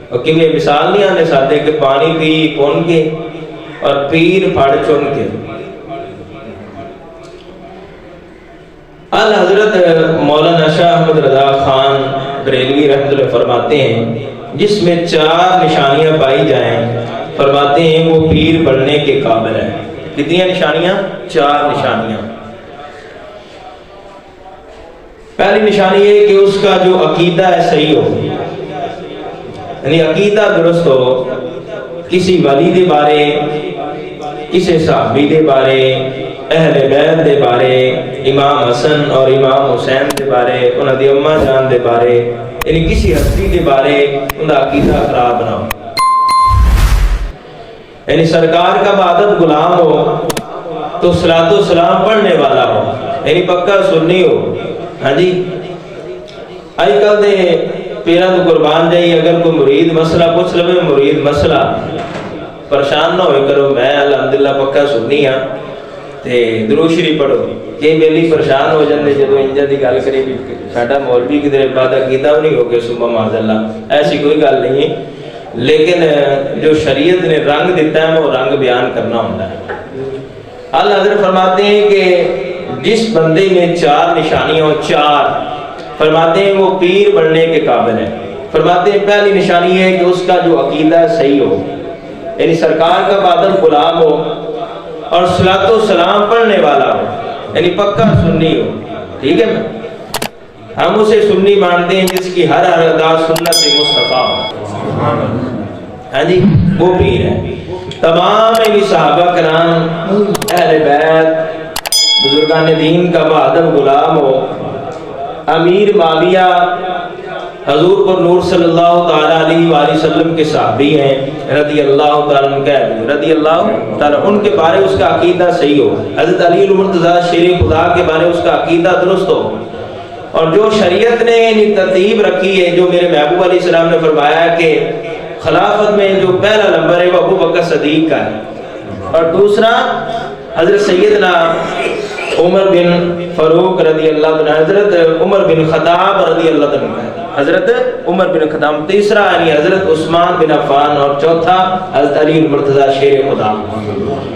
اور کہ مثال نہیں آنے ساتھے کہ پانی پی پون کے اور پیر پھڑ چن کے. حضرت مولانا شاہ احمد رضا خان بریلوی رحمۃ اللہ فرماتے ہیں جس میں 4 نشانیاں پائی جائیں فرماتے ہیں وہ پیر بننے کے قابل ہے. کتنی نشانیاں؟ 4 نشانیاں. پہلی نشانی یہ کہ اس کا جو عقیدہ ہے صحیح ہو، یعنی عقیدہ درست ہو. کسی ولی دے بارے، کسی صحابی دے بارے، اہل بیت دے بارے، امام حسن اور امام حسین دے بارے، انہاں دی اماں جان دے بارے، یعنی کسی ہستی دے بارے انہاں دا عقیدہ خراب نہ ہو. یعنی سرکار کا بادت غلام ہو تو صلاۃ و سلام پڑھنے والا ہو، یعنی پکا سنی ہو. ہاں جی، اج کل دے پیراں تو قربان جائی، اگر کوئی مرید مسئلہ پوچھ لے، مرید مسئلہ پریشان نہ ہوئے کرو، میں الحمدللہ پکا سنی ہاں تے درود شریف پڑھو. کئی ویلی پریشان ہو جاندے جدوں انجاں دی گل کری بھی ساڈا مولوی کدھر بعد عقیدہ نہیں ہو کے سبحان معاذ اللہ، ایسی کوئی گل نہیں ہے. لیکن جو شریعت نے رنگ دیتا ہے وہ رنگ بیان کرنا ہوتا ہے. اللہ حضرت فرماتے ہیں کہ جس بندے میں 4 نشانیاں ہوں، 4 فرماتے ہیں وہ پیر بننے کے قابل ہے. فرماتے ہیں پہلی نشانی ہے کہ اس کا جو عقیدہ صحیح ہو، یعنی سرکار کا بادل غلام ہو اور صلاۃ و سلام پڑھنے والا ہو، یعنی پکا سنی ہو. ٹھیک ہے نا، ہم اسے سنی مانتے ہیں جس کی ہر ادا سنت مصطفیٰ ہو. ہاں جی، وہ پیر ہے. تمام صحابہ کرام، اہل بیت، بزرگان دین کا بہادر غلام ہو. امیر معاویہ حضور پر نور صلی اللہ تعالیٰ علیہ وآلہ وسلم کے صحابی ہیں، رضی اللہ تعالیٰ عنہ، رضی اللہ تعالیٰ ان کے بارے اس کا عقیدہ صحیح ہو. حضرت علی المرتضیٰ شیر خدا کے بارے اس کا عقیدہ درست ہو. اور جو شریعت نے ترتیب رکھی ہے، جو میرے محبوب علیہ السلام نے فرمایا کہ خلافت میں جو پہلا نمبر ہے وہ ابو بکر صدیق کا ہے، اور دوسرا حضرت سیدنا عمر بن فاروق رضی اللہ عنہ، حضرت عمر بن خطاب رضی اللہ عنہ، حضرت عمر بن خطاب، تیسرا یعنی حضرت عثمان بن عفان، اور چوتھا حضرت علی المرتضیٰ شیر خدا.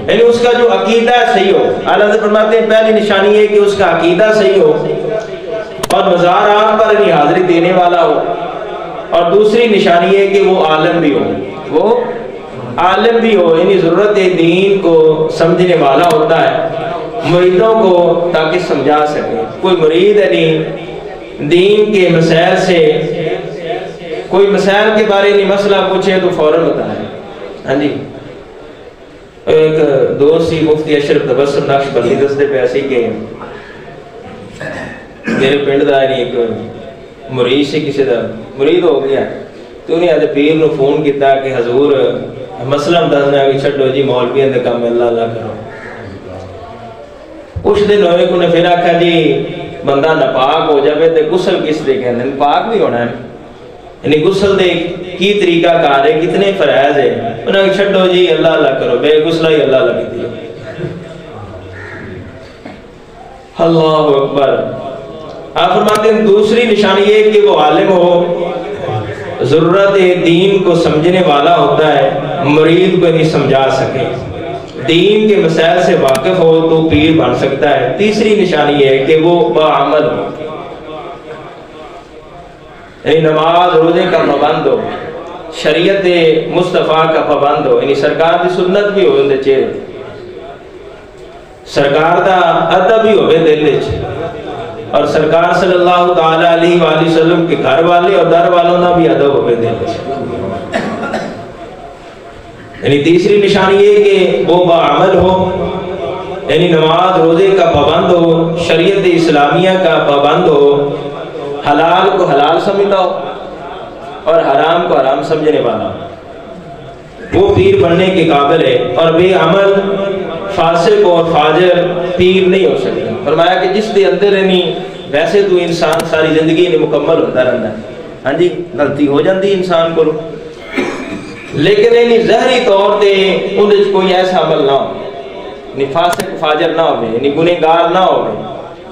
یعنی اس کا جو عقیدہ صحیح ہو. اعلیٰ حضرت فرماتے ہیں پہلی نشانی ہے کہ اس کا عقیدہ صحیح ہو اور مزار عام پر یعنی حاضری دینے والا ہو. اور دوسری نشانی ہے کہ وہ عالم بھی ہو، وہ عالم بھی ہو، یعنی ضرورت دین کو سمجھنے والا ہوتا ہے، مریدوں کو تاکہ سمجھا سکے. کوئی مرید یعنی دین کے مسائل سے، کوئی مسائل کے بارے میں مسئلہ پوچھے تو فوراً بتائے. ہاں جی، ایک دوست ہی مفتی اشرف تبسم نقشبندی دستے پہ ایسے کہ میرے پنڈ دا ایک مرید سے کسی دا مرید ہو گیا تو انہیں آج پیر نو فون کیتا کہ حضور مسئلہ دسنا کہ چھڈو جی مولویاں دے کام اللہ اللہ کرو. کچھ دن ہوئے کو نے پھر آکھا جی بندہ ناپاک ہو جاوے تے غسل کس دے کہندے پاک بھی ہونا ہے، یعنی غسل دے کی طریقہ کار ہے، کتنے فرائض ہے. انہاں کہ چھڈو جی اللہ اللہ کرو، بے غسلہ ہی اللہ اللہ کیتی. اللہ اکبر. آپ فرماتے ہیں دوسری نشانی یہ کہ وہ عالم ہو، ضرورت دین کو سمجھنے والا ہوتا ہے، مرید کو نہیں سمجھا سکے، دین کے مسائل سے واقف ہو تو پیر بن سکتا ہے. تیسری نشانی یہ ہے کہ وہ باعمل ہو، یعنی نماز روزے کا پابند ہو، شریعت مصطفیٰ کا پابند ہو، یعنی سرکار دی سنت بھی ہو اندے چہرے، سرکار دا ادب بھی ہوے دل وچ، اور سرکار صلی اللہ تعالی علیہ وآلہ وسلم کے گھر والے اور در والوں دا بھی ادب ہوے دل وچ. یعنی تیسری نشانی یہ کہ وہ باعمل ہو، یعنی نماز روزے کا پابند ہو، شریعت اسلامیہ کا پابند ہو، حلال کو حلال سمجھتا ہو اور حرام کو حرام سمجھنے والا ہو، وہ پیر بننے کے قابل ہے. اور بے عمل، فاسق اور فاجر پیر نہیں ہو سکتا. فرمایا کہ جس دے اندر نہیں، ویسے تو انسان ساری زندگی نہیں مکمل ہوتا رہتا ہے. ہاں جی، غلطی ہو جاتی انسان کو، لیکن یعنی ظاہری طور تے اندر کوئی ایسا عمل نہ ہو، یعنی فاسق فاجر نہ ہو، یعنی گنہگار نہ ہو،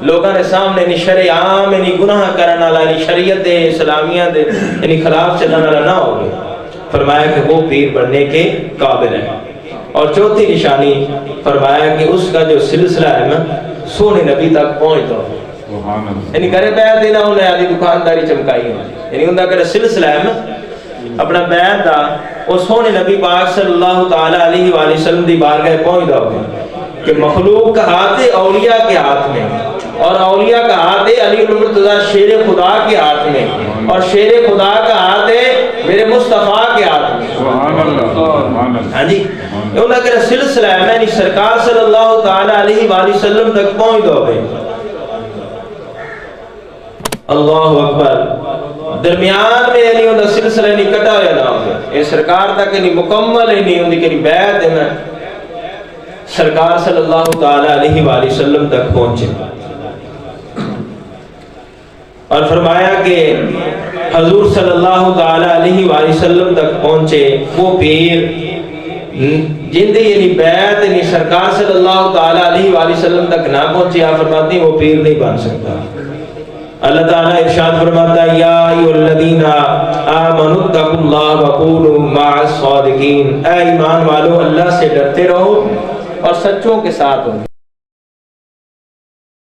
لوگوں نے سامنے یعنی شرع عام یعنی گناہ کرنے والا، یعنی شریعت اسلامیہ دے یعنی خلاف چلنے والا نہ ہو. فرمایا کہ وہ پیر بننے کے قابل ہے۔ اور چوتھی نشانی فرمایا کہ اس کا جو سلسلہ ہے نا سونے نبی تک پہنچتا ہو، یعنی کرے بیعت دینا انہیں آدھی دکانداری چمکائی ہو، یعنی انہوں کرے سلسلہ ہے نا اپنا بیعت دا وہ سونے نبی پاک صلی اللہ تعالیٰ علیہ وآلہ وسلم دی بارگاہ پہنچتا ہو کہ مخلوق کا ہاتھ ہے اولیاء کے ہاتھ میں، اور اولیاء کا ہاتھ ہے علی المرتضیٰ شیر خدا کے ہاتھ میں، اور شیر خدا کا ہاتھ ہے میرے مصطفیٰ کے ہاتھ میں۔ ہاں جی انہوں نے کہا سلسلہ ہے میں سرکار صلی اللہ تعالیٰ علیہ وآلہ وسلم تک پہنچ دو گئے۔ اللہ اکبر، درمیان میں یعنی انہوں نے سلسلہ نہیں کٹا ہویا نہ ہوگا، یہ سرکار تک نہیں مکمل ہی نہیں ہوندی کہ بیعت ہے میں سرکار صلی اللہ تعالیٰ علیہ وآلہ وسلم تک پہنچے۔ اور فرمایا کہ حضور صلی اللہ تعالیٰ علیہ وآلہ وسلم تک پہنچے وہ پیر جن دی یعنی بیعت یعنی سرکار صلی اللہ تعالیٰ علیہ وآلہ وسلم تک نہ پہنچے، آپ فرماتے ہیں وہ پیر نہیں بن سکتا۔ اللہ تعالیٰ ارشاد فرماتا ہے یا ایھا الذین آمنوا اتقوا اللہ وکونوا مع الصادقین، اے ایمان والو اللہ سے ڈرتے رہو اور سچوں کے ساتھ ہو۔